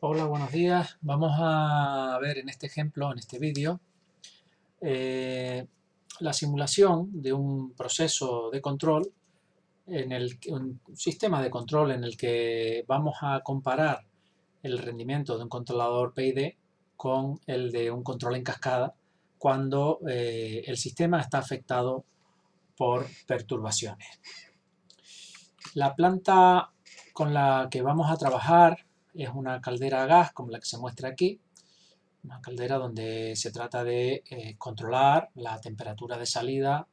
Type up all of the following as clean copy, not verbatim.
Hola, buenos días. Vamos a ver en este ejemplo, en este vídeo, eh, la simulación de un proceso de control, un sistema de control en el que vamos a comparar el rendimiento de un controlador PID con el de un control en cascada cuando el sistema está afectado por perturbaciones. La planta con la que vamos a trabajar es una caldera a gas como la que se muestra aquí. Una caldera donde se trata de controlar la temperatura de salida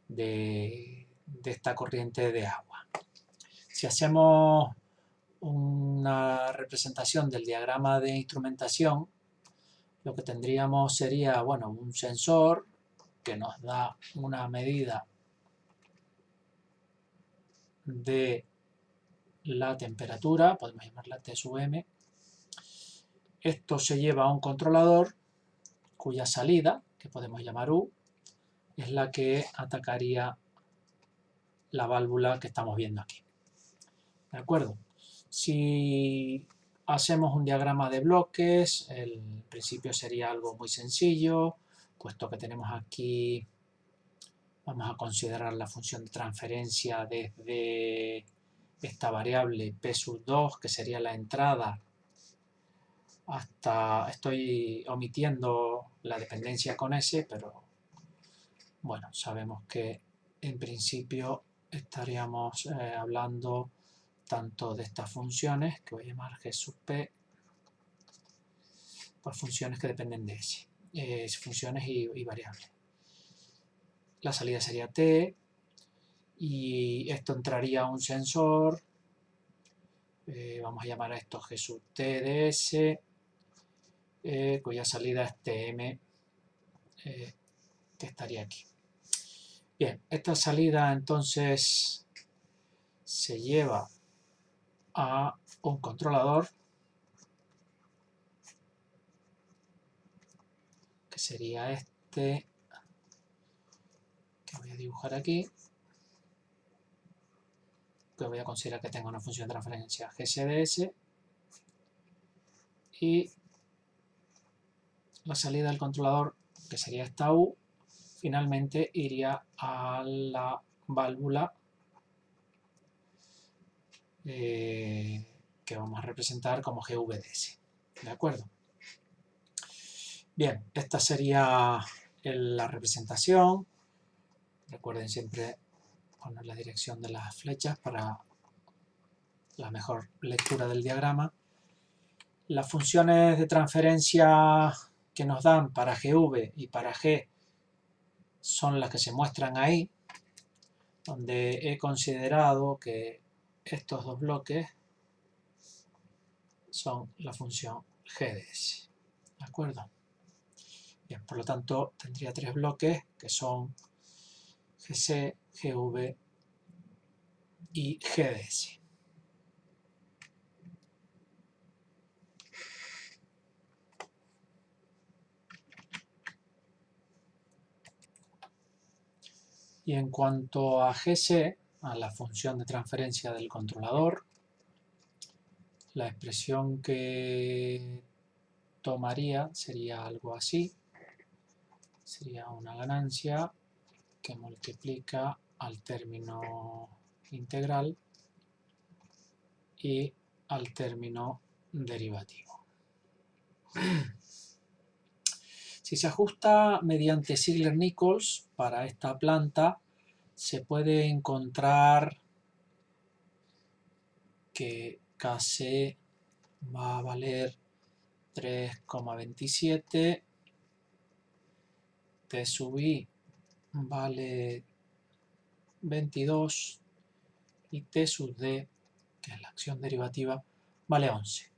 de esta corriente de agua. Si hacemos una representación del diagrama de instrumentación, lo que tendríamos sería, bueno, un sensor que nos da una medida de la temperatura, podemos llamarla T sub M. Esto se lleva a un controlador cuya salida, que podemos llamar U, es la que atacaría la válvula que estamos viendo aquí. ¿De acuerdo? Si hacemos un diagrama de bloques, el principio sería algo muy sencillo, puesto que tenemos aquí, vamos a considerar la función de transferencia desde esta variable P sub 2, que sería la entrada, hasta, estoy omitiendo la dependencia con S, pero bueno, sabemos que en principio estaríamos hablando tanto de estas funciones, que voy a llamar G sub P, pues funciones que dependen de S, funciones y variables. La salida sería T, y esto entraría a un sensor, vamos a llamar a esto G sub T de S, cuya salida es TM, que estaría aquí. Bien, esta salida entonces se lleva a un controlador, que sería este, que voy a dibujar aquí, que voy a considerar que tenga una función de transferencia GSDS, y la salida del controlador, que sería esta U, finalmente iría a la válvula que vamos a representar como GVDS. ¿De acuerdo? Bien, esta sería la representación. Recuerden siempre poner la dirección de las flechas para la mejor lectura del diagrama. Las funciones de transferencia que nos dan para GV y para G son las que se muestran ahí, donde he considerado que estos dos bloques son la función GDS. ¿De acuerdo? Bien, por lo tanto, tendría tres bloques que son GC, GV y GDS. Y en cuanto a GC, a la función de transferencia del controlador, la expresión que tomaría sería algo así. Sería una ganancia que multiplica al término integral y al término derivativo. Si se ajusta mediante Ziegler-Nichols para esta planta, se puede encontrar que Kc va a valer 3,27, T sub I vale 22 y T sub D, que es la acción derivativa, vale 11.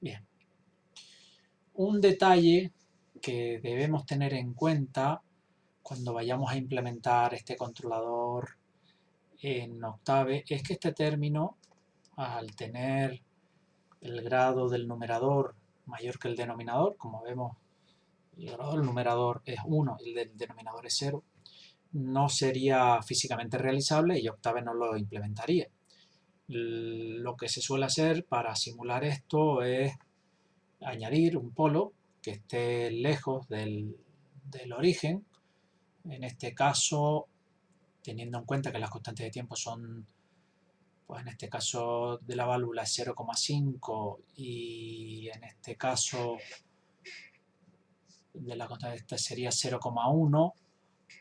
Bien. Un detalle que debemos tener en cuenta cuando vayamos a implementar este controlador en Octave es que este término, al tener el grado del numerador mayor que el denominador, como vemos, el grado del numerador es 1 y el del denominador es 0, no sería físicamente realizable y Octave no lo implementaría. lo que se suele hacer para simular esto es añadir un polo que esté lejos del origen. En este caso, teniendo en cuenta que las constantes de tiempo son, pues en este caso de la válvula es 0,5 y en este caso de la constante sería 0,1,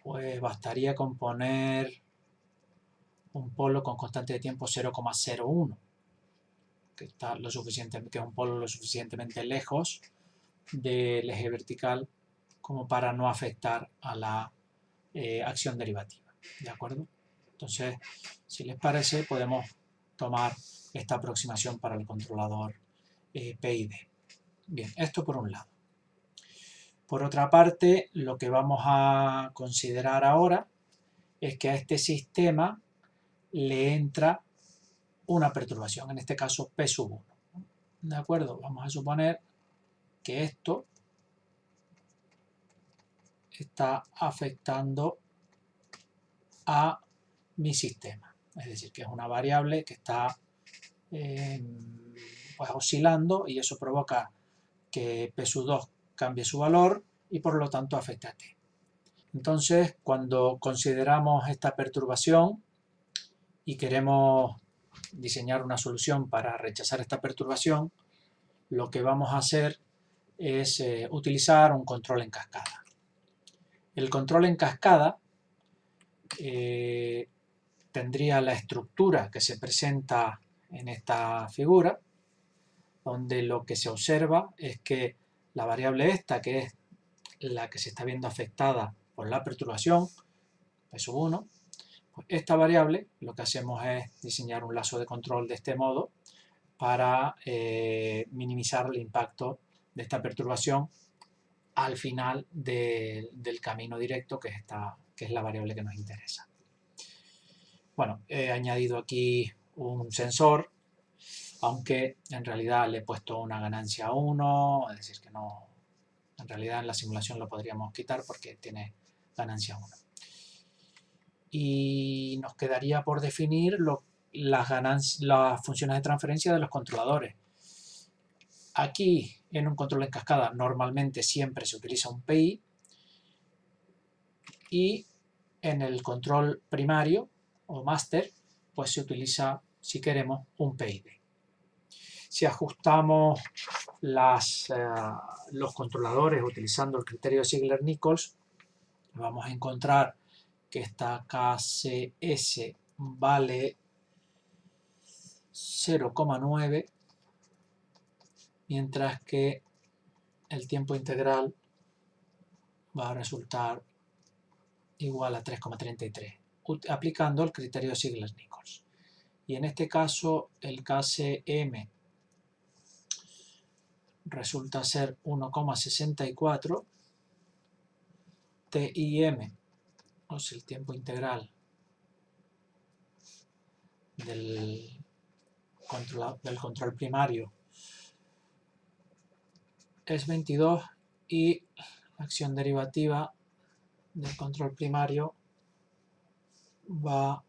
pues bastaría con poner un polo con constante de tiempo 0,01, que está que es un polo lo suficientemente lejos del eje vertical como para no afectar a la acción derivativa, ¿de acuerdo? Entonces, si les parece, podemos tomar esta aproximación para el controlador PID. Bien, esto por un lado. Por otra parte, lo que vamos a considerar ahora es que a este sistema le entra una perturbación, en este caso P1. ¿De acuerdo? Vamos a suponer que esto está afectando a mi sistema. Es decir, que es una variable que está pues oscilando y eso provoca que P2 cambie su valor y por lo tanto afecte a T. Entonces, cuando consideramos esta perturbación y queremos diseñar una solución para rechazar esta perturbación, lo que vamos a hacer es utilizar un control en cascada. El control en cascada tendría la estructura que se presenta en esta figura, donde lo que se observa es que la variable esta, que es la que se está viendo afectada por la perturbación, P1, pues esta variable lo que hacemos es diseñar un lazo de control de este modo para minimizar el impacto de esta perturbación al final del camino directo, que es la variable que nos interesa. Bueno, he añadido aquí un sensor, aunque en realidad le he puesto una ganancia 1, es decir, que no, en realidad en la simulación lo podríamos quitar porque tiene ganancia 1. Y nos quedaría por definir las funciones de transferencia de los controladores. Aquí, en un control en cascada, normalmente siempre se utiliza un PI, y en el control primario o master, pues se utiliza, si queremos, un PID. Si ajustamos los controladores utilizando el criterio de Ziegler-Nichols, vamos a encontrar que esta KCS vale 0,9, mientras que el tiempo integral va a resultar igual a 3,33, aplicando el criterio de Ziegler-Nichols. Y en este caso el KCM resulta ser 1,64, TIM, o sea, el tiempo integral del control primario, es 22 y la acción derivativa del control primario va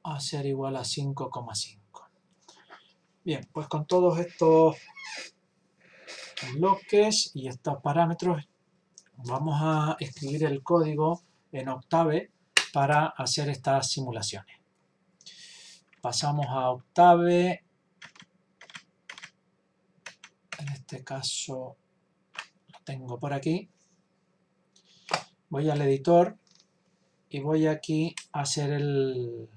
a ser igual a 5,5. Bien, pues con todos estos bloques y estos parámetros vamos a escribir el código en Octave para hacer estas simulaciones. Pasamos a Octave, en este caso lo tengo por aquí. Voy al editor y voy aquí a hacer el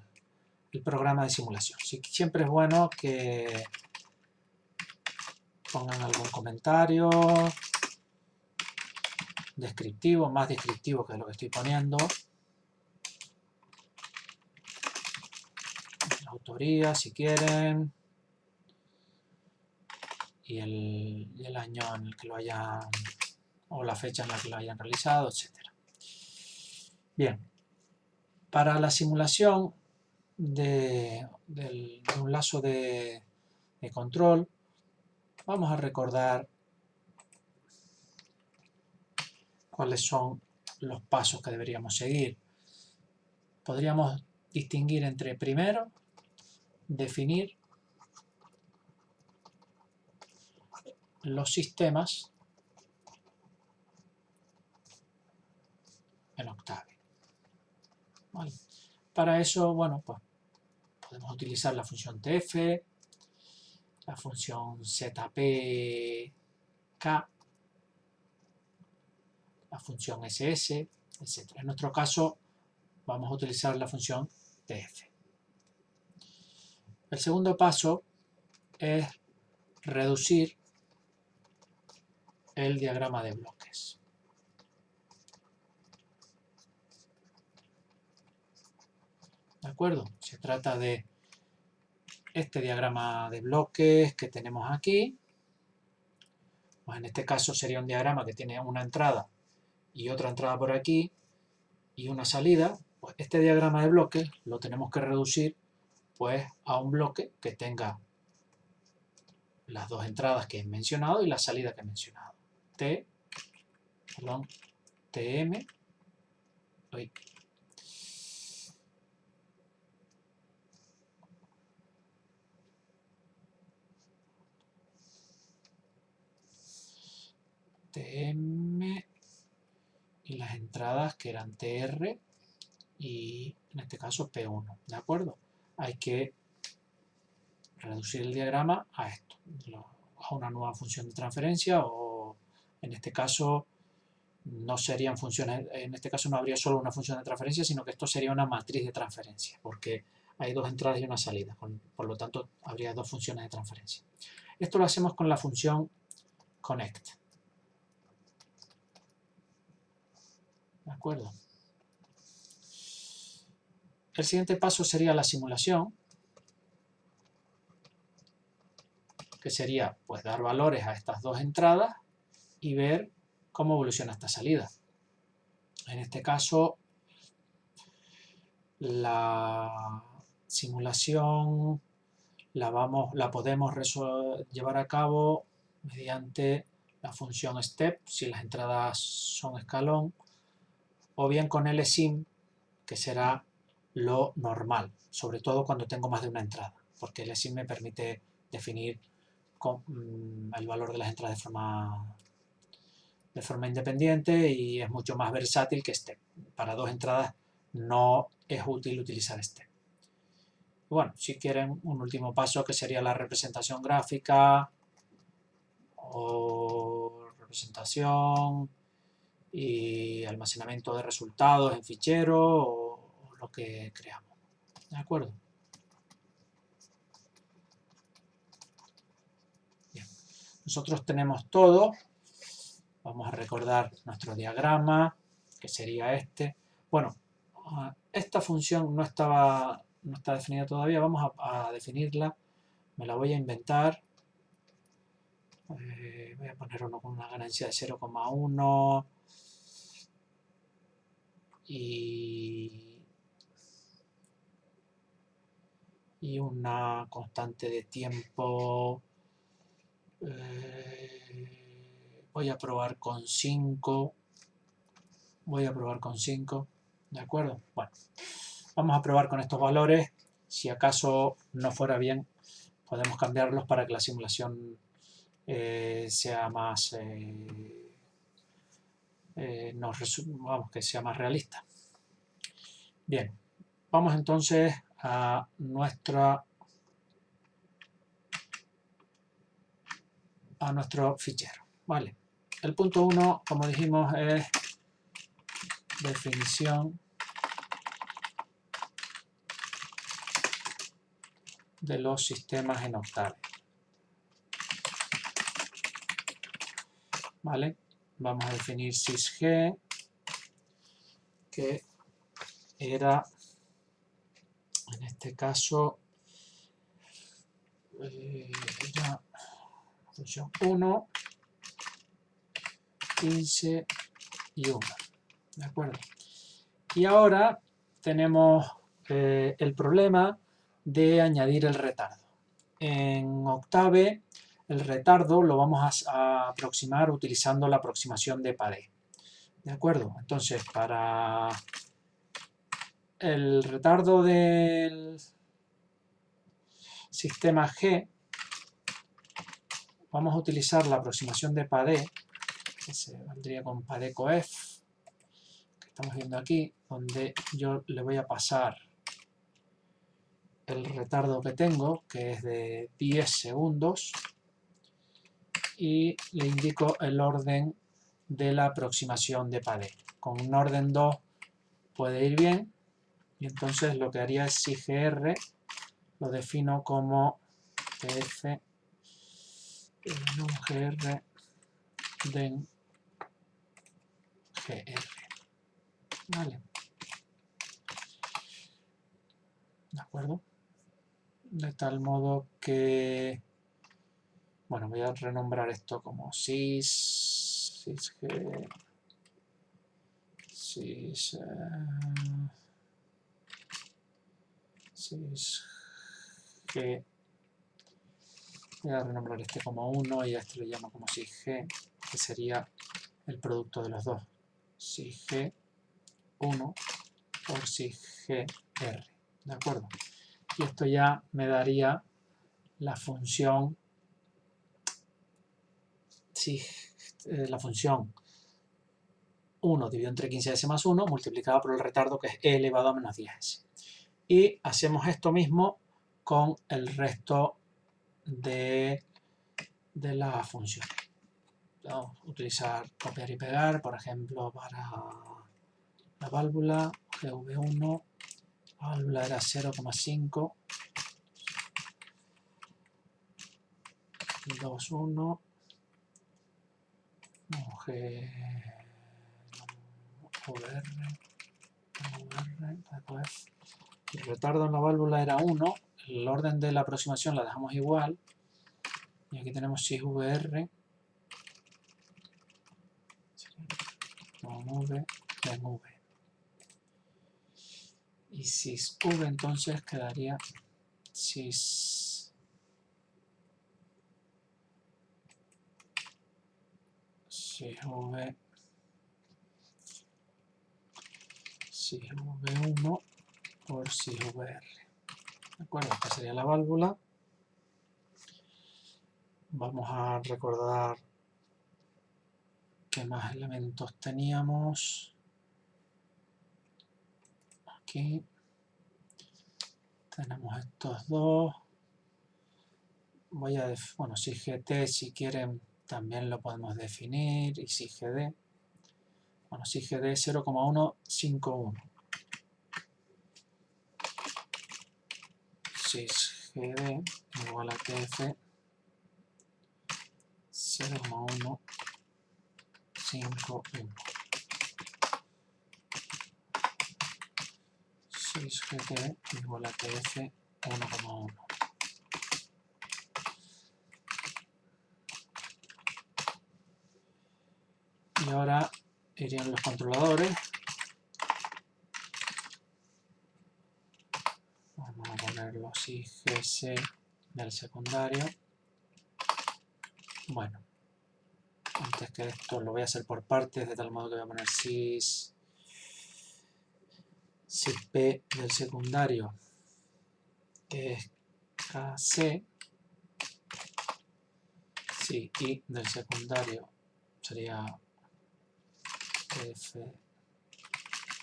programa de simulación. Siempre es bueno que pongan algún comentario descriptivo, más descriptivo que lo que estoy poniendo. La autoría, si quieren, y el año en el que lo hayan, o la fecha en la que lo hayan realizado, etc. Bien, para la simulación de un lazo de control, vamos a recordar cuáles son los pasos que deberíamos seguir. Podríamos distinguir entre, primero, definir los sistemas en Octave. ¿Vale? Para eso, bueno, pues podemos utilizar la función tf, la función zpk, la función ss, etc. En nuestro caso vamos a utilizar la función tf. El segundo paso es reducir el diagrama de bloques. ¿De acuerdo? Se trata de este diagrama de bloques que tenemos aquí. Pues en este caso sería un diagrama que tiene una entrada y otra entrada por aquí y una salida. Pues este diagrama de bloques lo tenemos que reducir pues a un bloque que tenga las dos entradas que he mencionado y la salida que he mencionado. TM, TM y las entradas que eran TR y en este caso P1, ¿de acuerdo? Hay que reducir el diagrama a esto, a una nueva función de transferencia, o en este caso no serían funciones, en este caso no habría solo una función de transferencia, sino que esto sería una matriz de transferencia, porque hay dos entradas y una salida, por lo tanto habría dos funciones de transferencia. Esto lo hacemos con la función connect. ¿De acuerdo? El siguiente paso sería la simulación, que sería pues dar valores a estas dos entradas y ver cómo evoluciona esta salida. En este caso, la simulación la podemos llevar a cabo mediante la función step, si las entradas son escalón, o bien con LSIM, que será lo normal, sobre todo cuando tengo más de una entrada, porque LSIM me permite definir el valor de las entradas de forma independiente y es mucho más versátil que step. Para dos entradas no es útil utilizar step. Bueno, si quieren un último paso que sería la representación gráfica o representación y almacenamiento de resultados en fichero o lo que creamos. ¿De acuerdo? Bien. Nosotros tenemos todo. Vamos a recordar nuestro diagrama, que sería este. Bueno, esta función no está definida todavía. Vamos a definirla. Me la voy a inventar. Voy a poner uno con una ganancia de 0,1 y una constante de tiempo. Voy a probar con 5. ¿De acuerdo? Bueno, vamos a probar con estos valores. Si acaso no fuera bien, podemos cambiarlos para que la simulación sea más que sea más realista. Bien, vamos entonces a nuestro fichero. Vale. El punto 1, como dijimos, es definición de los sistemas en Octave. Vale. Vamos a definir sysg, que era, en este caso, era función 1, 15 y 1. ¿De acuerdo? Y ahora tenemos el problema de añadir el retardo. En Octave el retardo lo vamos a aproximar utilizando la aproximación de Padé. ¿De acuerdo? Entonces, para el retardo del sistema G, vamos a utilizar la aproximación de PADE, que se valdría con PADE-COEF, que estamos viendo aquí, donde yo le voy a pasar el retardo que tengo, que es de 10 segundos, y le indico el orden de la aproximación de PADE. Con un orden 2 puede ir bien, y entonces lo que haría es si GR lo defino como TF GR den GR. ¿Vale? ¿De acuerdo? De tal modo que, bueno, voy a renombrar esto como sysg, sysg, voy a renombrar este como 1 y a este lo llamo como sysg, que sería el producto de los dos, sysg 1 por sysg r, ¿de acuerdo? Y esto ya me daría la función la función 1 dividido entre 15s más 1 multiplicada por el retardo, que es e elevado a menos 10s. Y hacemos esto mismo con el resto de la función. Vamos a utilizar copiar y pegar, por ejemplo, para la válvula GV1, la válvula era 0,5, 2,1, el retardo en la válvula era 1, el orden de la aproximación la dejamos igual, y aquí tenemos sysvr con v en v. Y sysv entonces quedaría sysv1 por sysvr. ¿De acuerdo? Esta sería la válvula. Vamos a recordar qué más elementos teníamos. Aquí tenemos estos dos. Bueno, SysGT si quieren también lo podemos definir, y SysGD. Bueno, SysGD 0,151. SysGD igual a TF 0,151. SysGT igual a TF 1,1. Y ahora irían los controladores. Vamos a poner los IGC del secundario. Bueno, antes que esto lo voy a hacer por partes, de tal modo que voy a poner sysp del secundario, que es KC. Sí, y del secundario sería TF,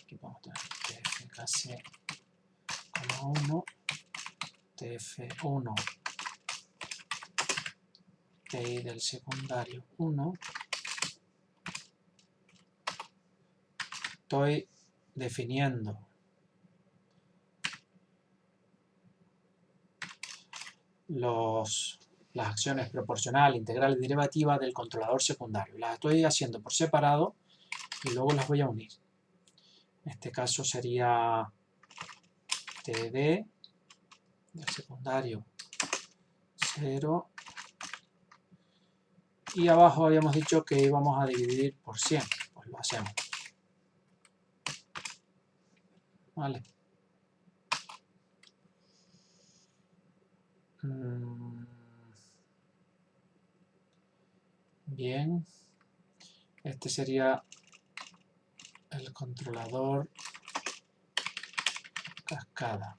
aquí vamos a tener TFKC,1, TF1, TI del secundario 1. Estoy definiendo las acciones proporcional, integral y derivativa del controlador secundario. Las estoy haciendo por separado y luego las voy a unir. En este caso sería TD del secundario 0, y abajo habíamos dicho que íbamos a dividir por 100, pues lo hacemos. Vale. Bien, este sería el controlador cascada.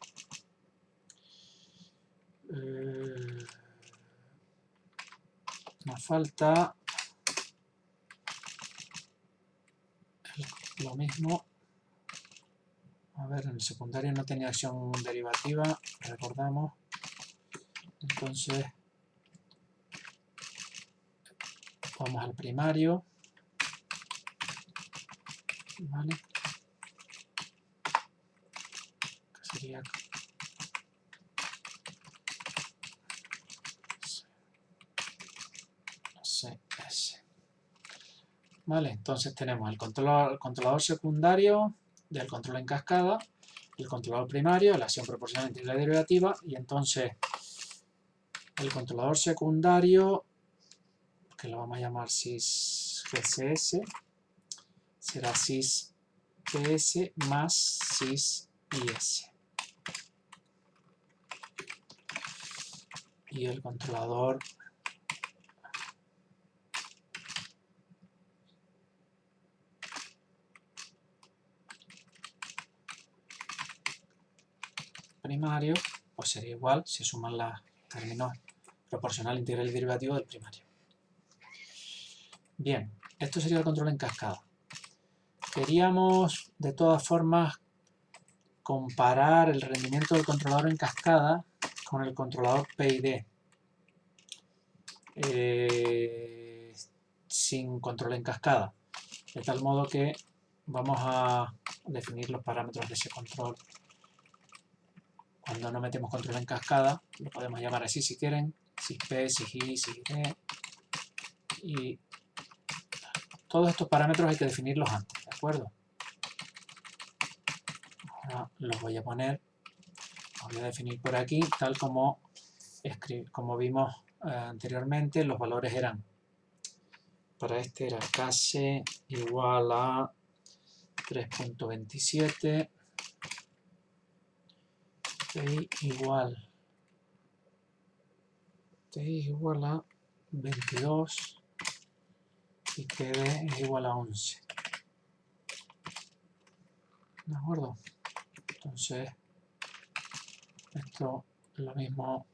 Nos falta lo mismo. A ver, en el secundario no tenía acción derivativa, recordamos. Entonces, vamos al primario. ¿Vale? Que sería CS. ¿Vale? Entonces tenemos el controlador secundario del control en cascada, el controlador primario, la acción proporcional integral derivativa, y entonces el controlador secundario, que lo vamos a llamar sys-GCS, será sys-PS más sys-IS. Y el controlador primario, pues sería igual si suman los términos proporcional, integral y derivativo del primario. Bien, esto sería el control en cascada. Queríamos, de todas formas, comparar el rendimiento del controlador en cascada con el controlador PID. Sin control en cascada. De tal modo que vamos a definir los parámetros de ese control. Cuando no metemos control en cascada, lo podemos llamar así si quieren, sysp, sysI, sysd, y todos estos parámetros hay que definirlos antes, ¿de acuerdo? Ahora los voy a poner, los voy a definir por aquí, tal como vimos anteriormente. Los valores eran, para este era case igual a 3.27, TI igual a 22 y TD es igual a 11. ¿De acuerdo? Entonces, esto lo mismo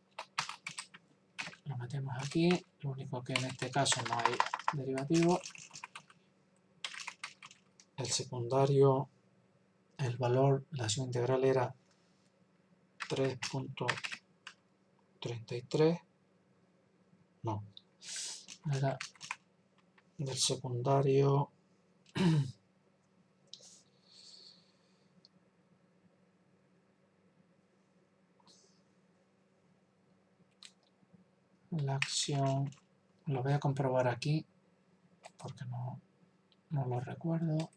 lo metemos aquí, lo único que en este caso no hay derivativo. El secundario, el valor, la acción integral era 3.33, no, era del secundario la acción, lo voy a comprobar aquí porque no lo recuerdo.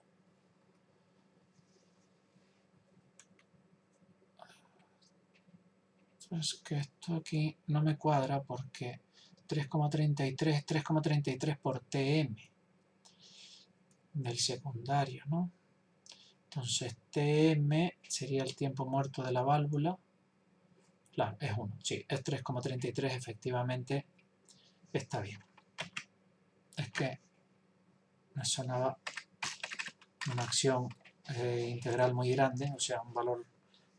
Es que esto aquí no me cuadra porque 3,33 por TM del secundario, ¿no? Entonces TM sería el tiempo muerto de la válvula. Claro, es 1, sí, es 3,33, efectivamente está bien. Es que me sonaba una acción integral muy grande, o sea, un valor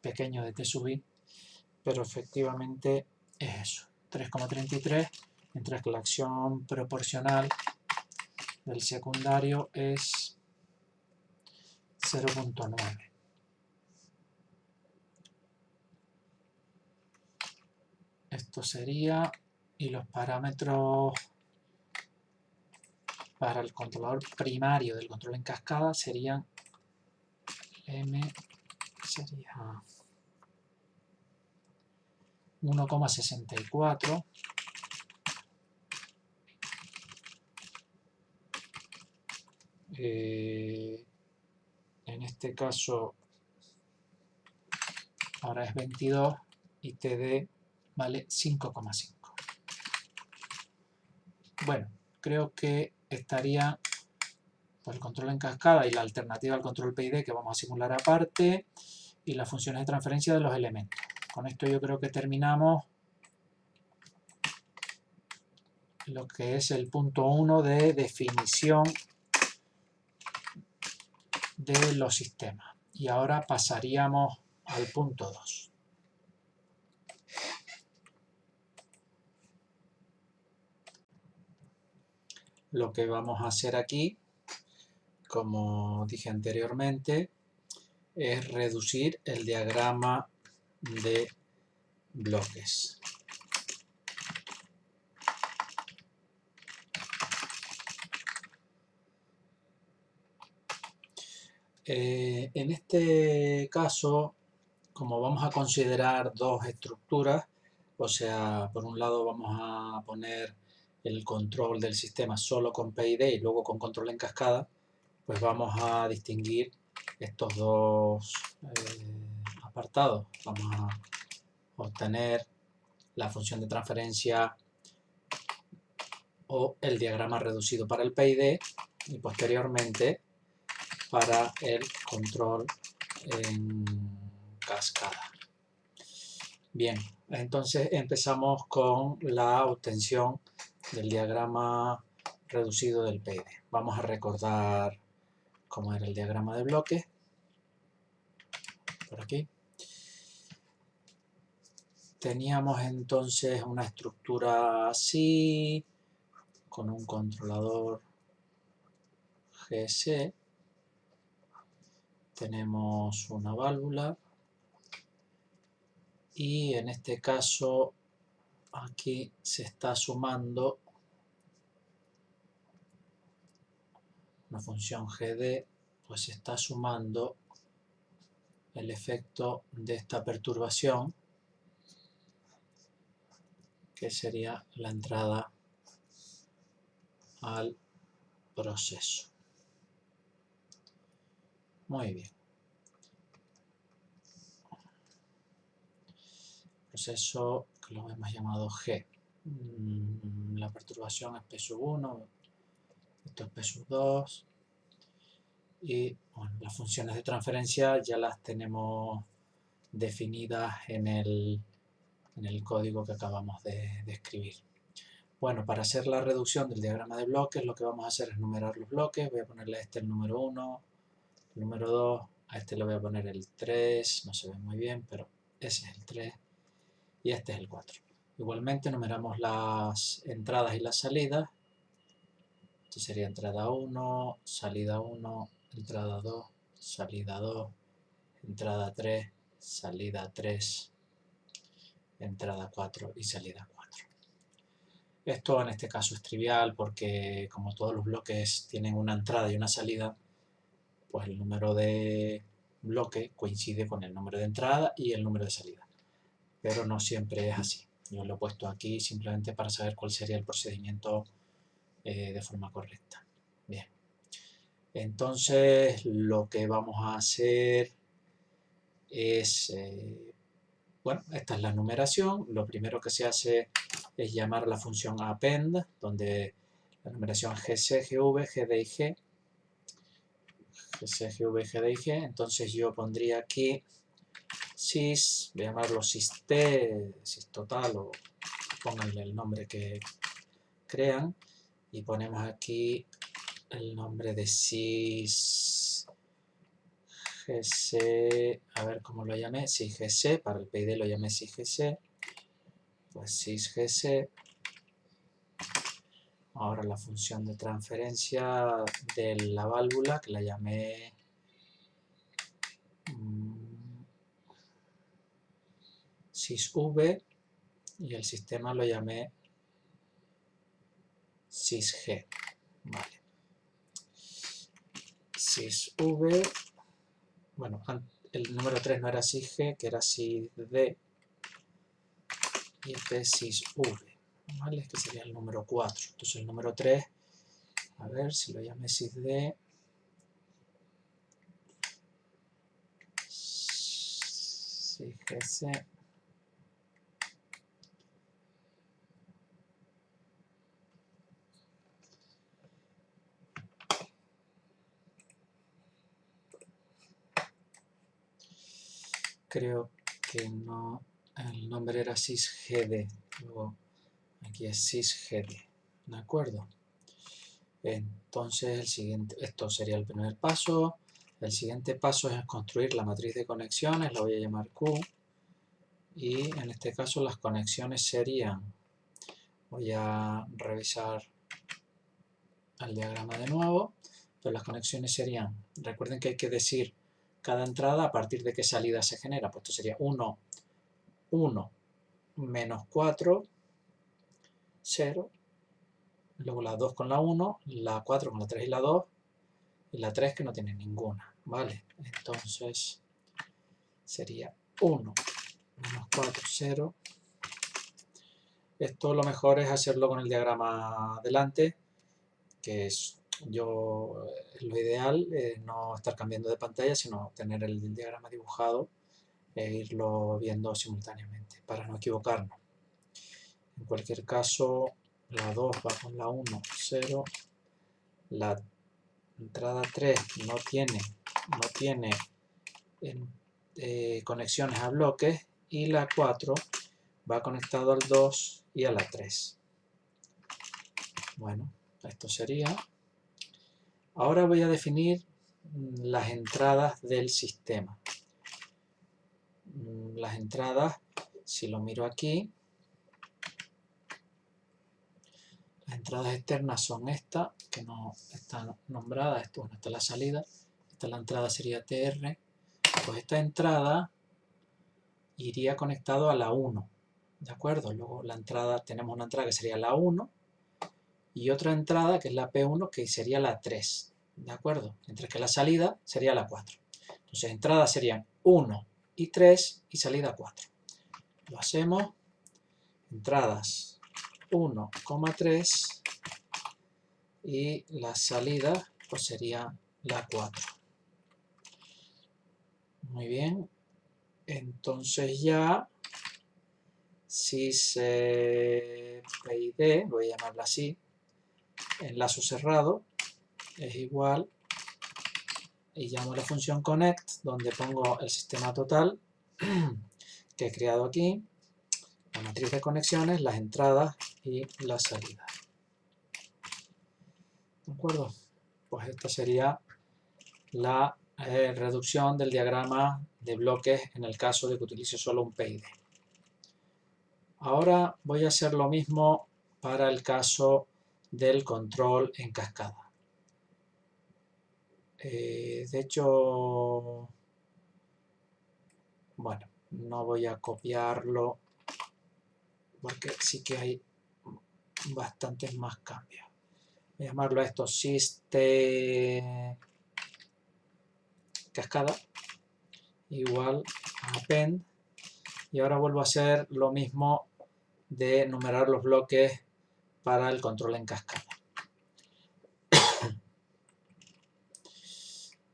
pequeño de T sub I, pero efectivamente es eso, 3,33, mientras que la acción proporcional del secundario es 0.9. Esto sería, y los parámetros para el controlador primario del control en cascada serían M sería 1,64 en este caso ahora es 22 y TD vale 5,5. Bueno, creo que estaría por el control en cascada y la alternativa al control PID que vamos a simular aparte, y las funciones de transferencia de los elementos. Con esto yo creo que terminamos lo que es el punto 1 de definición de los sistemas. Y ahora pasaríamos al punto 2. lo que vamos a hacer aquí, como dije anteriormente, es reducir el diagrama de bloques. En este caso, como vamos a considerar dos estructuras, o sea, por un lado vamos a poner el control del sistema solo con PID y luego con control en cascada, pues vamos a distinguir estos dos apartados. Vamos a obtener la función de transferencia o el diagrama reducido para el PID y posteriormente para el control en cascada. Bien, entonces empezamos con la obtención del diagrama reducido del PID. Vamos a recordar cómo era el diagrama de bloques. Por aquí. Teníamos entonces una estructura así, con un controlador GC. Tenemos una válvula. Y en este caso, aquí se está sumando una función GD, pues se está sumando el efecto de esta perturbación, que sería la entrada al proceso. Muy bien. Proceso que lo hemos llamado G. La perturbación es P1, esto es P2. Y bueno, las funciones de transferencia ya las tenemos definidas en el código que acabamos de escribir. Bueno, para hacer la reducción del diagrama de bloques, lo que vamos a hacer es numerar los bloques. Voy a ponerle a este el número 1, el número 2, a este le voy a poner el 3, no se ve muy bien, pero ese es el 3 y este es el 4. Igualmente numeramos las entradas y las salidas. Esto sería entrada 1, salida 1, entrada 2, salida 2, entrada 3, salida 3, entrada 4 y salida 4. Esto en este caso es trivial porque como todos los bloques tienen una entrada y una salida, pues el número de bloque coincide con el número de entrada y el número de salida. Pero no siempre es así. Yo lo he puesto aquí simplemente para saber cuál sería el procedimiento de forma correcta. Bien. Entonces lo que vamos a hacer es, bueno, esta es la numeración. Lo primero que se hace es llamar a la función append, donde la numeración GC, GV, GD y G. GC, GV, GD y G. Entonces yo pondría aquí sys, voy a llamarlo syst, systotal o pónganle el nombre que crean. Y ponemos aquí el nombre de sys GC, a ver cómo lo llamé, sys GC, para el PID lo llamé sys GC, pues sys GC. Ahora la función de transferencia de la válvula, que la llamé sysv, y el sistema lo llamé sysg. Vale. Sysv, bueno, el número 3 no era sysg, que era sysd, y este es sysv, ¿vale? Este sería el número 4. Entonces el número 3, a ver si lo llamé sysd, sysgc, creo que no, el nombre era sysgd, luego aquí es sysgd, ¿de acuerdo? Entonces el siguiente, esto sería el primer paso. El siguiente paso es construir la matriz de conexiones, la voy a llamar Q, y en este caso las conexiones serían, voy a revisar al diagrama de nuevo, pero las conexiones serían, recuerden que hay que decir cada entrada a partir de qué salida se genera, pues esto sería 1, 1, menos 4, 0, luego la 2 con la 1, la 4 con la 3 y la 2, y la 3 que no tiene ninguna, ¿vale? Entonces sería 1, menos 4, 0. Esto lo mejor es hacerlo con el diagrama delante, que es lo ideal, no estar cambiando de pantalla, sino tener el diagrama dibujado e irlo viendo simultáneamente para no equivocarnos. En cualquier caso, la 2 va con la 1, 0, la entrada 3 no tiene conexiones a bloques y la 4 va conectado al 2 y a la 3. Bueno, esto sería. Ahora voy a definir las entradas del sistema. Las entradas, si lo miro aquí, las entradas externas son esta, que no está nombrada, esto no está la salida, esta la entrada sería TR, pues esta entrada iría conectado a la 1, ¿de acuerdo? Luego la entrada, tenemos una entrada que sería la 1 y otra entrada que es la P1 que sería la 3, ¿de acuerdo? Mientras que la salida sería la 4. Entonces entradas serían 1 y 3 y salida 4. Lo hacemos, entradas 1,3 y la salida pues sería la 4. Muy bien, entonces ya sys PID, voy a llamarla así, enlazo cerrado es igual, y llamo la función connect, donde pongo el sistema total que he creado aquí, la matriz de conexiones, las entradas y las salidas. ¿De acuerdo? Pues esta sería la reducción del diagrama de bloques en el caso de que utilice solo un PID. Ahora voy a hacer lo mismo para el caso del control en cascada. De hecho, bueno, no voy a copiarlo porque sí que hay bastantes más cambios. Voy a llamarlo a esto system cascada igual a append, y ahora vuelvo a hacer lo mismo de numerar los bloques para el control en cascada.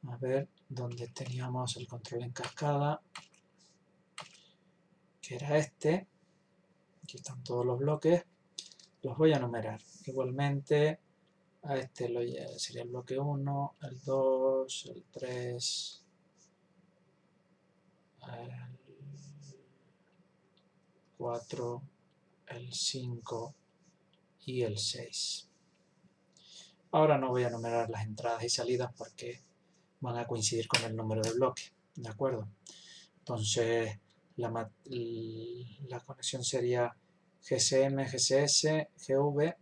A ver, ¿dónde teníamos el control en cascada? Que era este. Aquí están todos los bloques. Los voy a numerar. Igualmente, a este sería el bloque 1, el 2, el 3, el 4, el 5 y el 6. Ahora no voy a numerar las entradas y salidas porque van a coincidir con el número de bloques, ¿de acuerdo? Entonces, la conexión sería GSM, GSS, GV,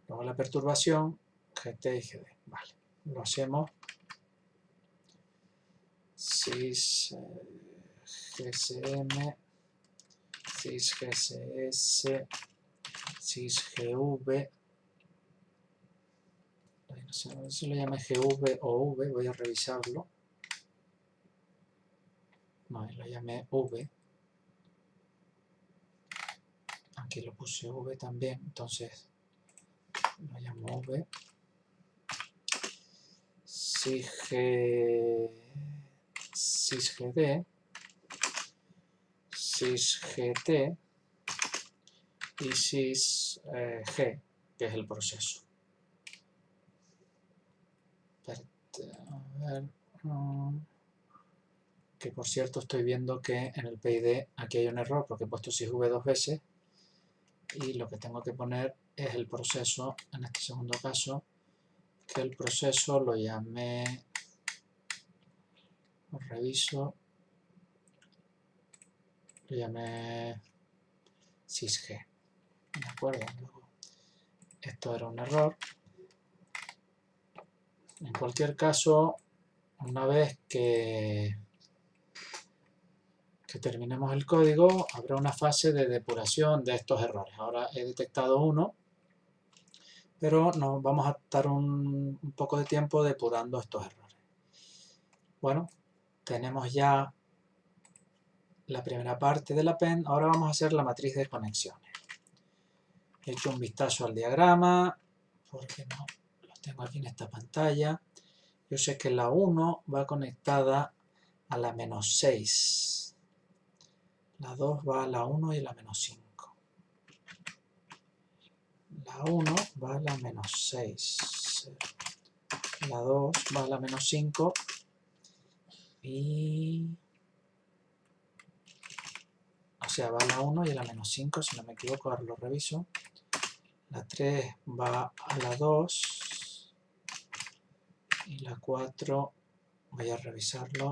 luego la perturbación, GT y GD. Vale, lo hacemos. Sys GSM, Sys GSS, Sys GV. No sé si lo llame GV o V, voy a revisarlo. No, lo llamé V. Aquí lo puse V también, entonces lo llamo V. SysGD, SysGT y SysG, que es el proceso. A ver, que por cierto estoy viendo que en el PID aquí hay un error porque he puesto SysV dos veces y lo que tengo que poner es el proceso en este segundo caso, que el proceso lo llamé, lo reviso, lo llamé SysG, ¿de acuerdo? Luego, esto era un error, En cualquier caso, una vez que terminemos el código, habrá una fase de depuración de estos errores. Ahora he detectado uno, pero nos vamos a estar un poco de tiempo depurando estos errores. Bueno, tenemos ya la primera parte del append. Ahora vamos a hacer la matriz de conexiones. He hecho un vistazo al diagrama, porque no lo tengo aquí en esta pantalla. Yo sé que la 1 va conectada a la -6. La 2 va a la 1 y a la -5. La 1 va a la -6. La 2 va a la -5. Y... o sea, va a la 1 y a la -5, si no me equivoco, ahora lo reviso. La 3 va a la 2. Y la 4, voy a revisarlo.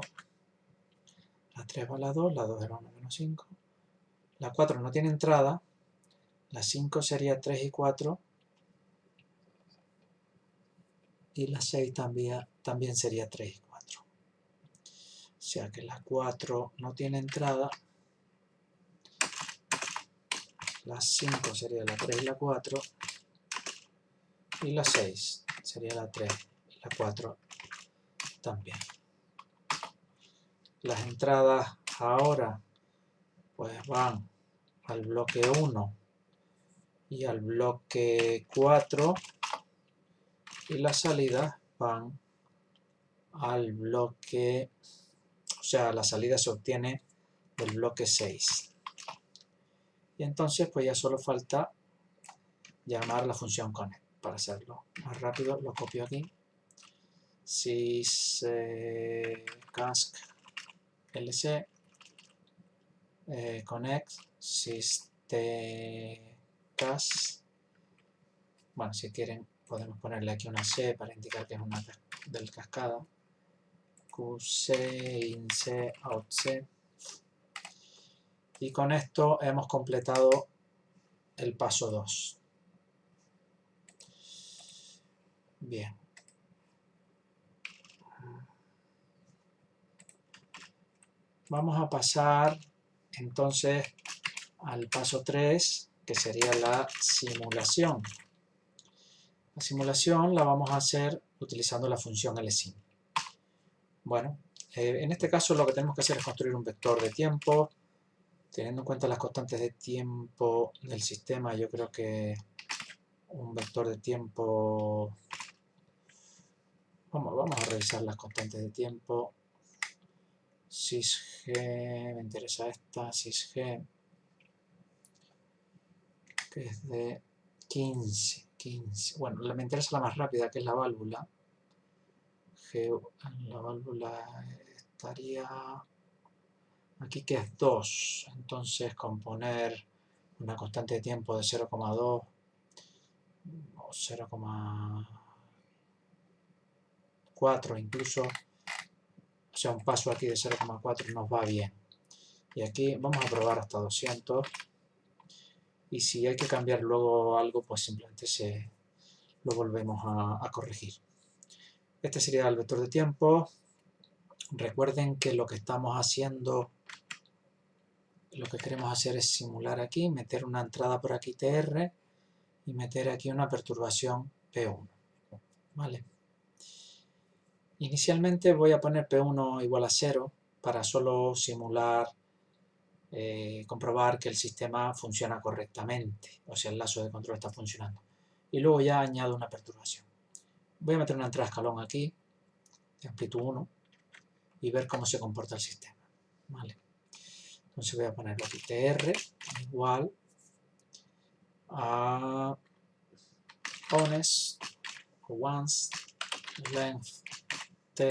La 3 va a la 2 es la 1 -5. La 4 no tiene entrada. La 5 sería 3 y 4. Y la 6 también sería 3 y 4. O sea que la 4 no tiene entrada. La 5 sería la 3 y la 4. Y la 6 sería la 3 y la 4 también. Las entradas ahora pues van al bloque 1 y al bloque 4. Y las salidas van al bloque, o sea, la salida se obtiene del bloque 6. Y entonces pues ya solo falta llamar la función connect. Para hacerlo más rápido lo copio aquí. Syscasc lc connect systemcasc. Bueno, si quieren podemos ponerle aquí una C para indicar que es una del cascada. QC, INC, OutC. Y con esto hemos completado el paso 2. Bien. Vamos a pasar entonces al paso 3, que sería la simulación. La simulación la vamos a hacer utilizando la función lsim. Bueno, en este caso lo que tenemos que hacer es construir un vector de tiempo. Teniendo en cuenta las constantes de tiempo del sistema, yo creo que un vector de tiempo... Vamos a revisar las constantes de tiempo. Sysg, me interesa esta, Sysg, que es de 15. Bueno, me interesa la más rápida, que es la válvula. La válvula estaría aquí, que es 2. Entonces, con poner una constante de tiempo de 0,2 o 0,4 incluso, o sea, un paso aquí de 0,4 nos va bien. Y aquí vamos a probar hasta 200. Y si hay que cambiar luego algo, pues simplemente lo volvemos a corregir. Este sería el vector de tiempo. Recuerden que lo que estamos haciendo, lo que queremos hacer es simular aquí, meter una entrada por aquí TR y meter aquí una perturbación P1. ¿Vale? Inicialmente voy a poner P1 igual a 0 para solo simular, comprobar que el sistema funciona correctamente, o sea, el lazo de control está funcionando. Y luego ya añado una perturbación. Voy a meter una entrada escalón aquí, de amplitud 1, y ver cómo se comporta el sistema. ¿Vale? Entonces voy a ponerlo aquí, TR igual a honest o once length T,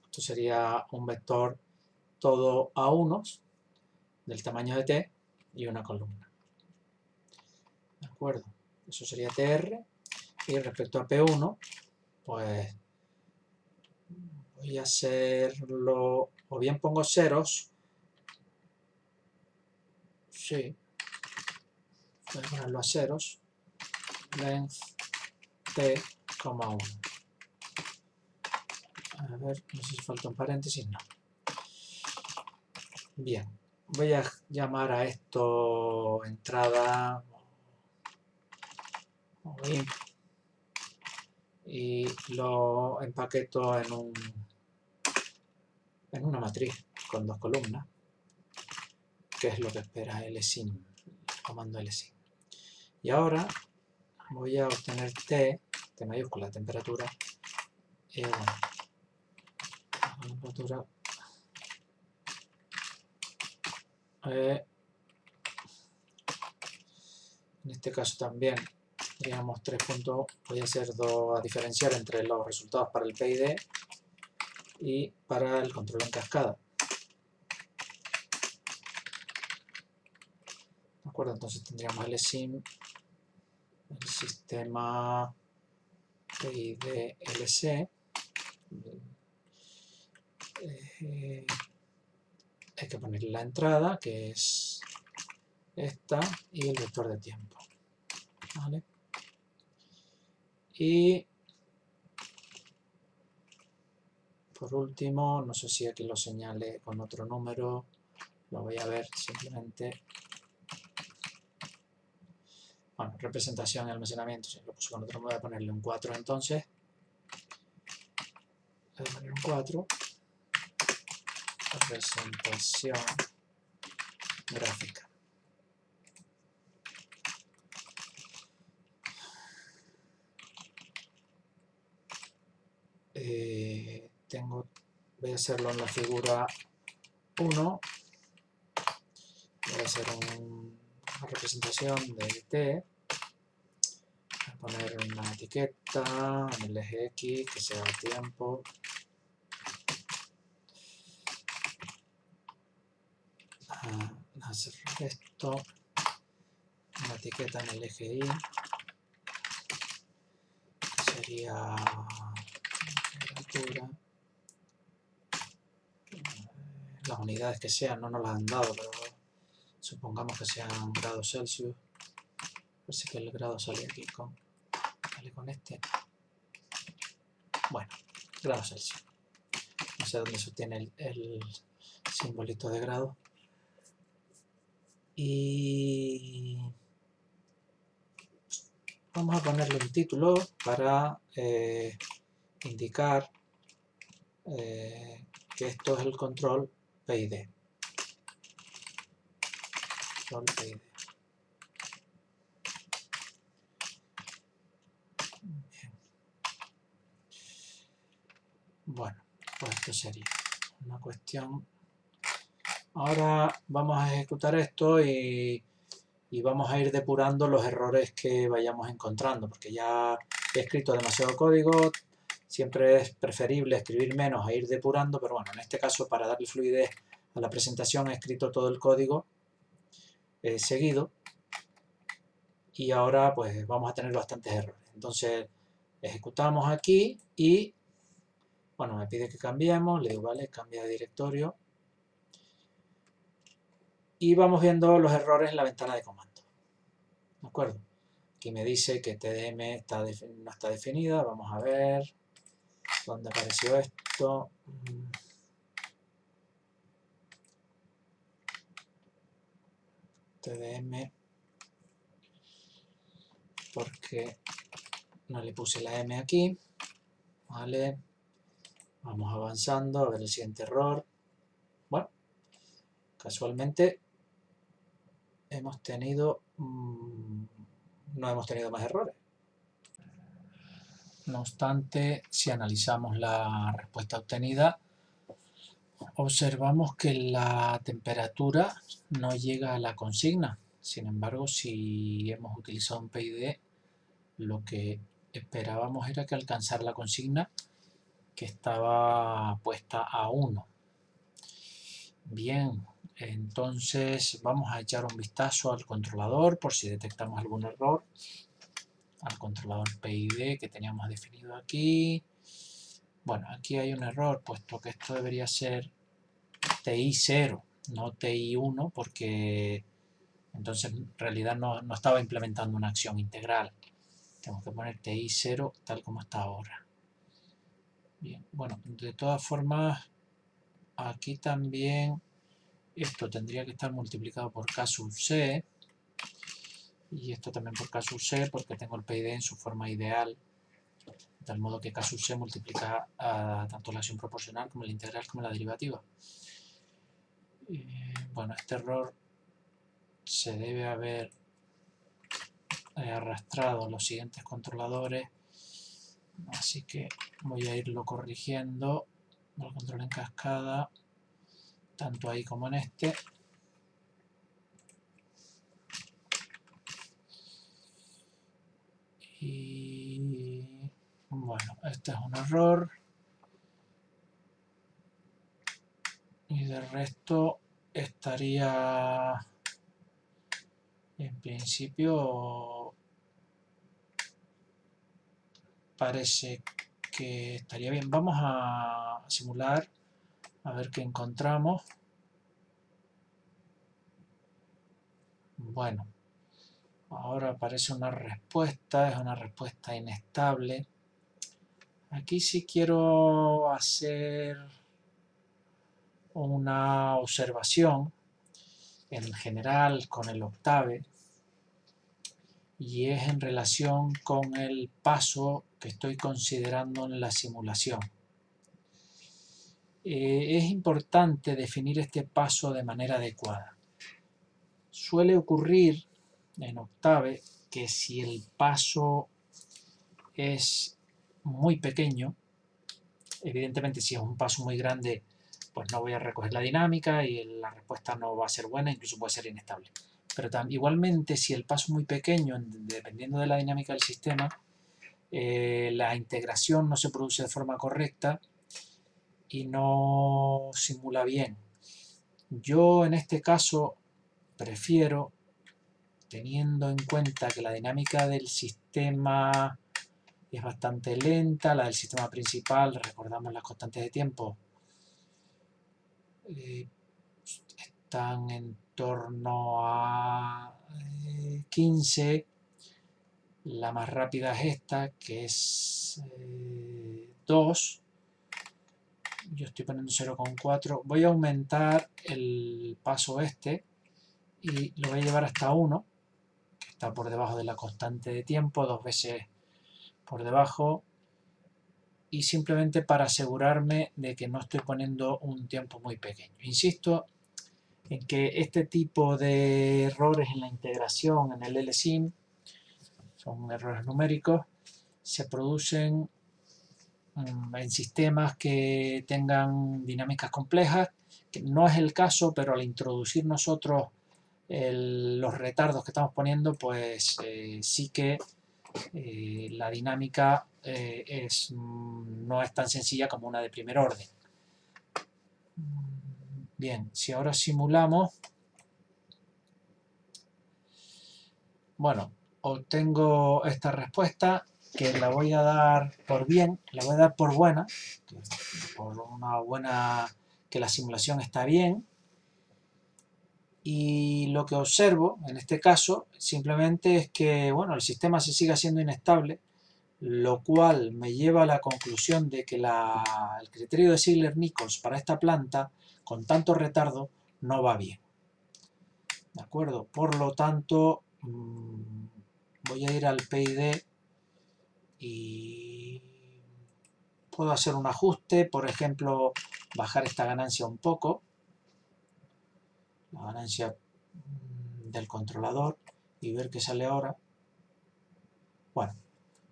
esto sería un vector todo a unos del tamaño de T y una columna. ¿De acuerdo? Eso sería TR. Y respecto a P1, pues voy a hacerlo, o bien pongo ceros, sí, voy a ponerlo a ceros, length t, 1. A ver, no sé si falta un paréntesis, no. Bien, voy a llamar a esto entrada y lo empaqueto en una matriz con 2 columnas, que es lo que espera lsim, el comando lsim. Y ahora voy a obtener t mayúscula, temperatura, temperatura en este caso también digamos 3 puntos, voy a hacer a diferenciar entre los resultados para el PID y para el control en cascada. ¿De acuerdo? Entonces tendríamos lsim, el sistema PID-LC. Hay que poner la entrada, que es esta, y el vector de tiempo. ¿Vale? Y por último, no sé si aquí lo señale con otro número, lo voy a ver simplemente. Bueno, representación y almacenamiento, si lo puse con otro, voy a ponerle un 4 entonces. Voy a poner un 4. Representación gráfica. Voy a hacerlo en la figura 1. Voy a hacer una representación de t. Voy a poner una etiqueta en el eje X que sea tiempo. Hacer esto, una etiqueta en el eje Y, que sería temperatura. Las unidades que sean, no nos las han dado, pero supongamos que sean grados Celsius. Parece que el grado sale aquí con este. Bueno, grados Celsius. No sé dónde se obtiene el simbolito de grado. Y vamos a ponerle un título para indicar que esto es el control PID. Control PID. Bien. Bueno, pues esto sería una cuestión. Ahora vamos a ejecutar esto y vamos a ir depurando los errores que vayamos encontrando, porque ya he escrito demasiado código. Siempre es preferible escribir menos e ir depurando, pero bueno, en este caso para darle fluidez a la presentación he escrito todo el código seguido y ahora pues vamos a tener bastantes errores. Entonces ejecutamos aquí y bueno, me pide que cambiemos, le digo vale, cambia de directorio y vamos viendo los errores en la ventana de comando. ¿De acuerdo? Aquí me dice que TDM no está definida, vamos a ver dónde apareció esto. TDM, porque no le puse la M aquí. Vale, vamos avanzando a ver el siguiente error. Bueno, casualmente hemos tenido no hemos tenido más errores. No obstante, si analizamos la respuesta obtenida, observamos que la temperatura no llega a la consigna. Sin embargo, si hemos utilizado un PID, lo que esperábamos era que alcanzara la consigna que estaba puesta a 1. Bien, entonces vamos a echar un vistazo al controlador por si detectamos algún error. Al controlador PID que teníamos definido aquí. Bueno, aquí hay un error, puesto que esto debería ser TI0, no TI1, porque entonces en realidad no estaba implementando una acción integral. Tengo que poner TI 0 tal como está ahora. Bien, bueno, de todas formas, aquí también esto tendría que estar multiplicado por K sub C. Y esto también por K sub C, porque tengo el PID en su forma ideal. De tal modo que K sub C multiplica tanto la acción proporcional como la integral como la derivativa. Bueno, este error se debe haber arrastrado a los siguientes controladores, así que voy a irlo corrigiendo. Lo controlo en cascada, tanto ahí como en este. Y bueno, este es un error. Y de resto estaría en principio, parece que estaría bien. Vamos a simular a ver qué encontramos. Bueno, ahora aparece una respuesta, es una respuesta inestable. Aquí sí quiero hacer una observación en general con el Octave, y es en relación con el paso que estoy considerando en la simulación. Es importante definir este paso de manera adecuada. Suele ocurrir en Octave que si el paso es muy pequeño, evidentemente si es un paso muy grande, pues no voy a recoger la dinámica y la respuesta no va a ser buena, incluso puede ser inestable. Pero igualmente si el paso es muy pequeño, dependiendo de la dinámica del sistema, la integración no se produce de forma correcta y no simula bien. Yo en este caso prefiero, teniendo en cuenta que la dinámica del sistema es bastante lenta, la del sistema principal, recordamos las constantes de tiempo, están en torno a 15, la más rápida es esta, que es 2, yo estoy poniendo 0,4, voy a aumentar el paso este y lo voy a llevar hasta 1, que está por debajo de la constante de tiempo, 2 veces por debajo, y simplemente para asegurarme de que no estoy poniendo un tiempo muy pequeño. Insisto en que este tipo de errores en la integración en el LSIM, son errores numéricos, se producen en sistemas que tengan dinámicas complejas, que no es el caso, pero al introducir nosotros los retardos que estamos poniendo, pues sí que la dinámica no es tan sencilla como una de primer orden. Bien, si ahora simulamos, bueno, obtengo esta respuesta que la voy a dar por bien, la voy a dar por buena, por una buena, que la simulación está bien, y lo que observo en este caso simplemente es que, bueno, el sistema se sigue siendo inestable, lo cual me lleva a la conclusión de que el criterio de Ziegler-Nichols para esta planta, con tanto retardo, no va bien. ¿De acuerdo? Por lo tanto, voy a ir al PID y puedo hacer un ajuste, por ejemplo, bajar esta ganancia un poco, la ganancia del controlador, y ver qué sale ahora. Bueno,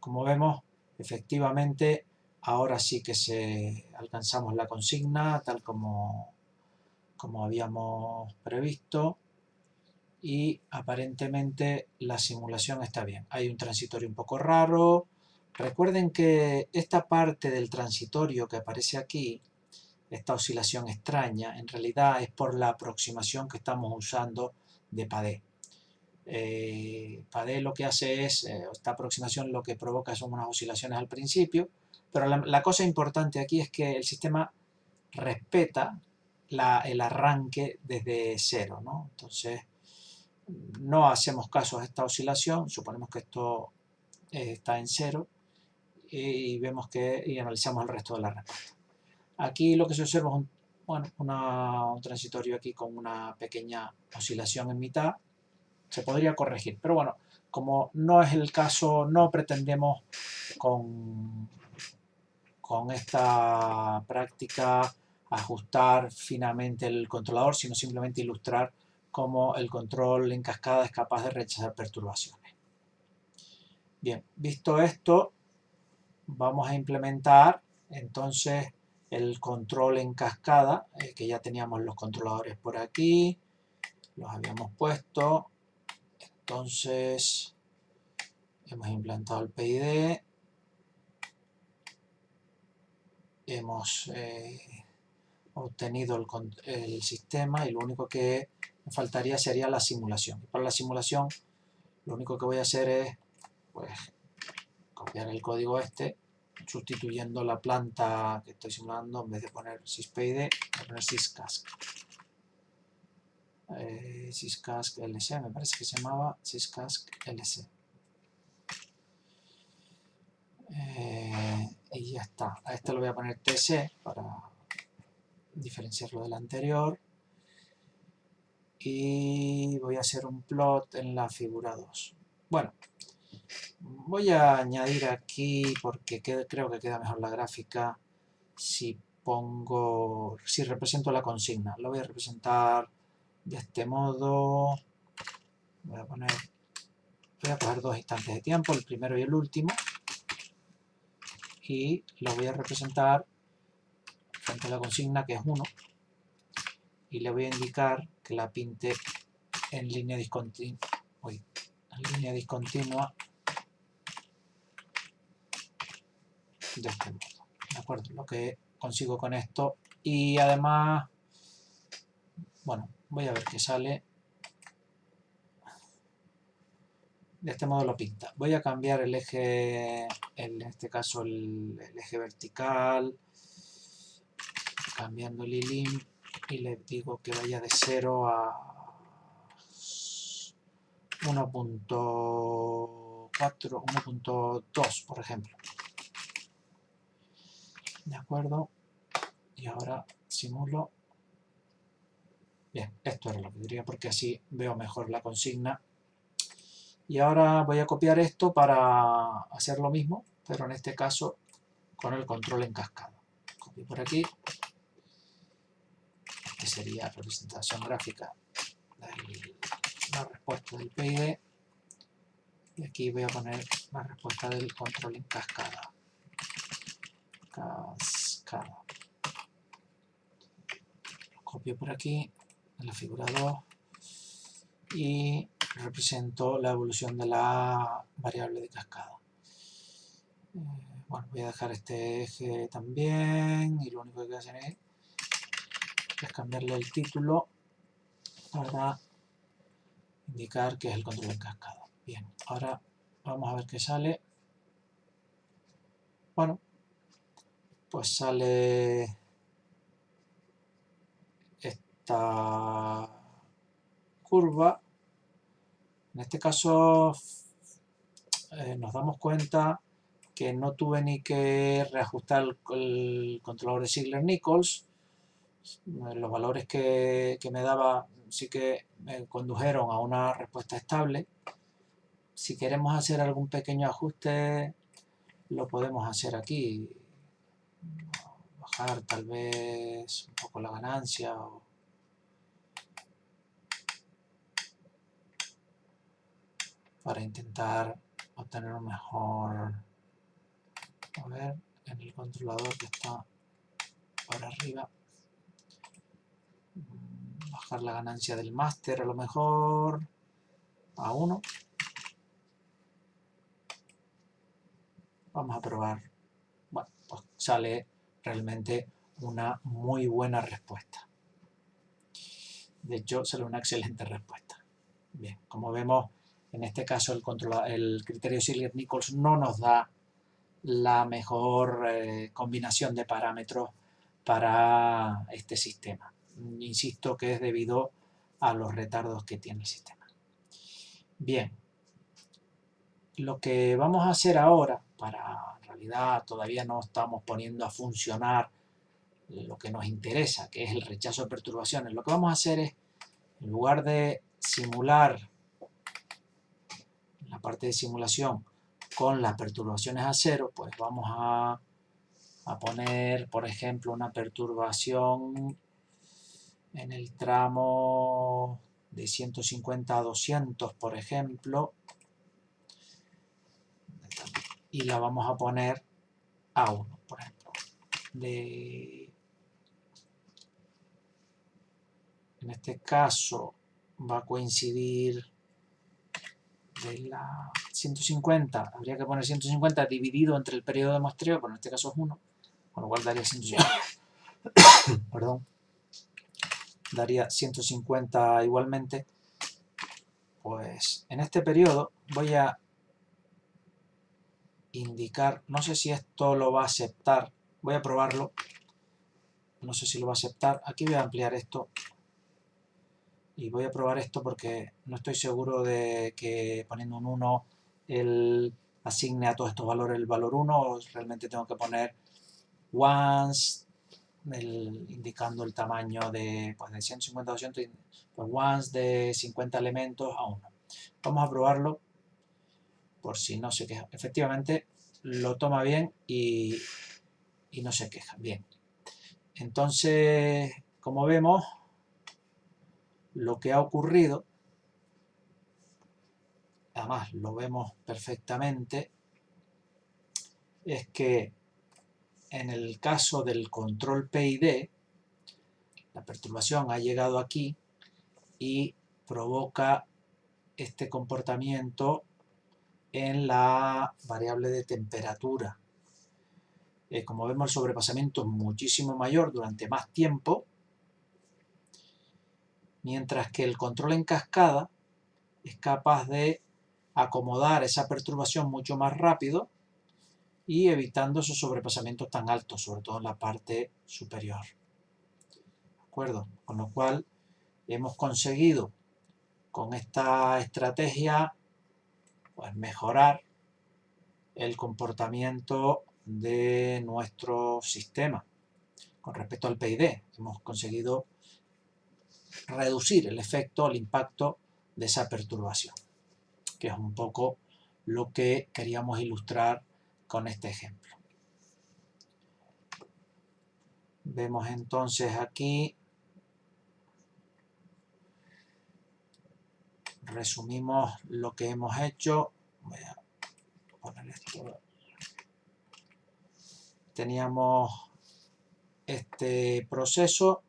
como vemos, efectivamente, ahora sí que alcanzamos la consigna tal como habíamos previsto, y aparentemente la simulación está bien. Hay un transitorio un poco raro. Recuerden que esta parte del transitorio que aparece aquí, esta oscilación extraña, en realidad es por la aproximación que estamos usando de Padé. Padé lo que hace es, esta aproximación lo que provoca son unas oscilaciones al principio, pero la cosa importante aquí es que el sistema respeta el arranque desde cero, ¿no? Entonces no hacemos caso a esta oscilación, suponemos que esto está en 0 y vemos que y analizamos el resto de la respuesta. Aquí lo que se observa es un transitorio aquí con una pequeña oscilación en mitad. Se podría corregir, pero bueno, como no es el caso, no pretendemos con esta práctica ajustar finamente el controlador, sino simplemente ilustrar cómo el control en cascada es capaz de rechazar perturbaciones. Bien, visto esto, vamos a implementar entonces el control en cascada, que ya teníamos los controladores por aquí, los habíamos puesto. Entonces hemos implantado el PID, hemos obtenido el sistema y lo único que me faltaría sería la simulación. Para la simulación lo único que voy a hacer es pues, copiar el código sustituyendo la planta que estoy simulando. En vez de poner syspid, voy a poner syscask. Syscask LC, me parece que se llamaba syscask LC. Y ya está. A este lo voy a poner TC para diferenciarlo del anterior. Y voy a hacer un plot en la figura 2. Bueno, voy a añadir aquí, porque creo que queda mejor la gráfica, si represento la consigna. Lo voy a representar de este modo. Voy a coger dos instantes de tiempo, el primero y el último, y lo voy a representar frente a la consigna, que es 1, y le voy a indicar que la pinte en línea discontinua, de este modo. ¿De acuerdo? Lo que consigo con esto, y además, bueno, voy a ver qué sale. De este modo lo pinta. Voy a cambiar el eje, en este caso el eje vertical, cambiando el ilim, y le digo que vaya de 0 a 1.4, 1.2, por ejemplo. ¿De acuerdo? Y ahora simulo. Bien, esto era lo que quería, porque así veo mejor la consigna. Y ahora voy a copiar esto para hacer lo mismo, pero en este caso con el control en cascada. Copio por aquí, que sería representación gráfica de la respuesta del PID, y aquí voy a poner la respuesta del control en cascada. Lo copio por aquí, en la figura 2, y represento la evolución de la variable de cascada. Bueno, voy a dejar este eje también, y lo único que voy a hacer es cambiarle el título para indicar que es el control en cascada. Bien, ahora vamos a ver qué sale. Bueno, pues sale esta curva. En este caso nos damos cuenta que no tuve ni que reajustar el controlador de Ziegler-Nichols. Los valores que me daba sí que me condujeron a una respuesta estable. Si queremos hacer algún pequeño ajuste, lo podemos hacer aquí. Bajar tal vez un poco la ganancia para intentar obtener un mejor, a ver, en el controlador que está por arriba, bajar la ganancia del máster a lo mejor a 1. Vamos a probar. Bueno, pues sale realmente una muy buena respuesta. De hecho, sale una excelente respuesta. Bien, como vemos, en este caso el criterio Ziegler-Nichols no nos da la mejor combinación de parámetros para este sistema. Insisto que es debido a los retardos que tiene el sistema. Bien, lo que vamos a hacer ahora, en realidad todavía no estamos poniendo a funcionar lo que nos interesa, que es el rechazo de perturbaciones. Lo que vamos a hacer es, en lugar de simular la parte de simulación con las perturbaciones a cero, pues vamos a poner, por ejemplo, una perturbación en el tramo de 150 a 200, por ejemplo, y la vamos a poner a 1, por ejemplo. En este caso va a coincidir de la 150, habría que poner 150 dividido entre el periodo de muestreo, pero en este caso es 1, con lo cual daría 150, perdón, daría 150 igualmente. Pues en este periodo voy a indicar, no sé si esto lo va a aceptar, voy a probarlo, no sé si lo va a aceptar, aquí voy a ampliar esto y voy a probar esto porque no estoy seguro de que poniendo un 1 él asigne a todos estos valores el valor 1, o realmente tengo que poner ones, indicando el tamaño de, pues de 150 a 200, pues ones de 50 elementos a 1. Vamos a probarlo por si no se queja. Efectivamente lo toma bien y no se queja. Bien. Entonces, como vemos, lo que ha ocurrido, además lo vemos perfectamente, es que en el caso del control PID, la perturbación ha llegado aquí y provoca este comportamiento en la variable de temperatura. Como vemos, el sobrepasamiento es muchísimo mayor durante más tiempo, mientras que el control en cascada es capaz de acomodar esa perturbación mucho más rápido y evitando esos sobrepasamientos tan altos, sobre todo en la parte superior. ¿De acuerdo? Con lo cual hemos conseguido con esta estrategia pues mejorar el comportamiento de nuestro sistema con respecto al PID. Hemos conseguido reducir el efecto, el impacto de esa perturbación, que es un poco lo que queríamos ilustrar con este ejemplo. Vemos entonces aquí, resumimos lo que hemos hecho. Voy a poner esto. Teníamos este proceso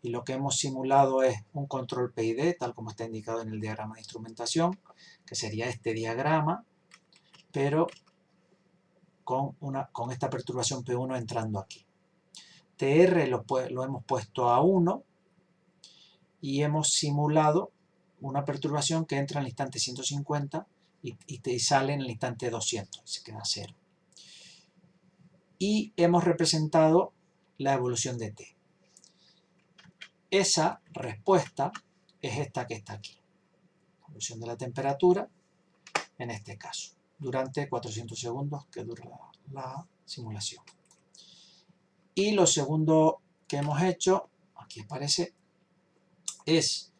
y lo que hemos simulado es un control PID, tal como está indicado en el diagrama de instrumentación, que sería este diagrama, pero con esta perturbación P1 entrando aquí. TR lo hemos puesto a 1 y hemos simulado una perturbación que entra en el instante 150 y sale en el instante 200, y se queda 0. Y hemos representado la evolución de T. Esa respuesta es esta que está aquí. La evolución de la temperatura, en este caso, durante 400 segundos que dura la simulación. Y lo segundo que hemos hecho, aquí aparece, es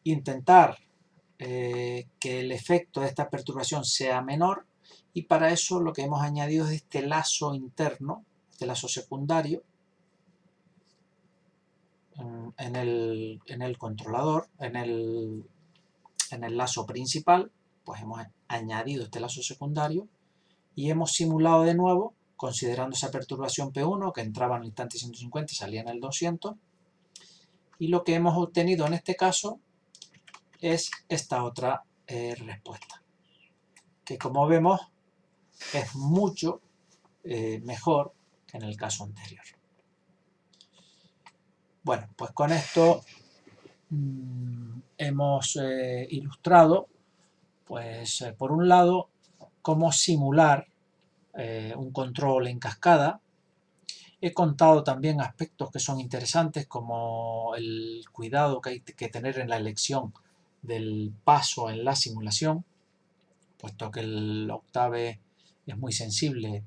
intentar que el efecto de esta perturbación sea menor, y para eso lo que hemos añadido es este lazo interno, este lazo secundario, en el controlador, en el lazo principal, pues hemos añadido este lazo secundario y hemos simulado de nuevo, considerando esa perturbación P1 que entraba en el instante 150 y salía en el 200, y lo que hemos obtenido en este caso es esta otra respuesta, que como vemos es mucho mejor que en el caso anterior. Bueno, pues con esto hemos ilustrado, pues por un lado, cómo simular un control en cascada. He contado también aspectos que son interesantes, como el cuidado que hay que tener en la elección del paso en la simulación, puesto que el Octave es muy sensible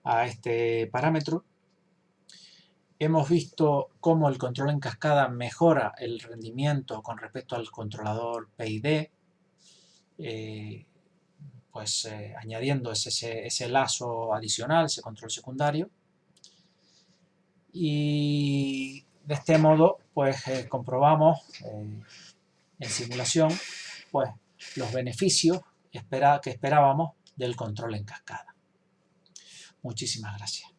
a este parámetro. Hemos visto cómo el control en cascada mejora el rendimiento con respecto al controlador PID, añadiendo ese lazo adicional, ese control secundario. Y de este modo, comprobamos en simulación los beneficios que esperábamos del control en cascada. Muchísimas gracias.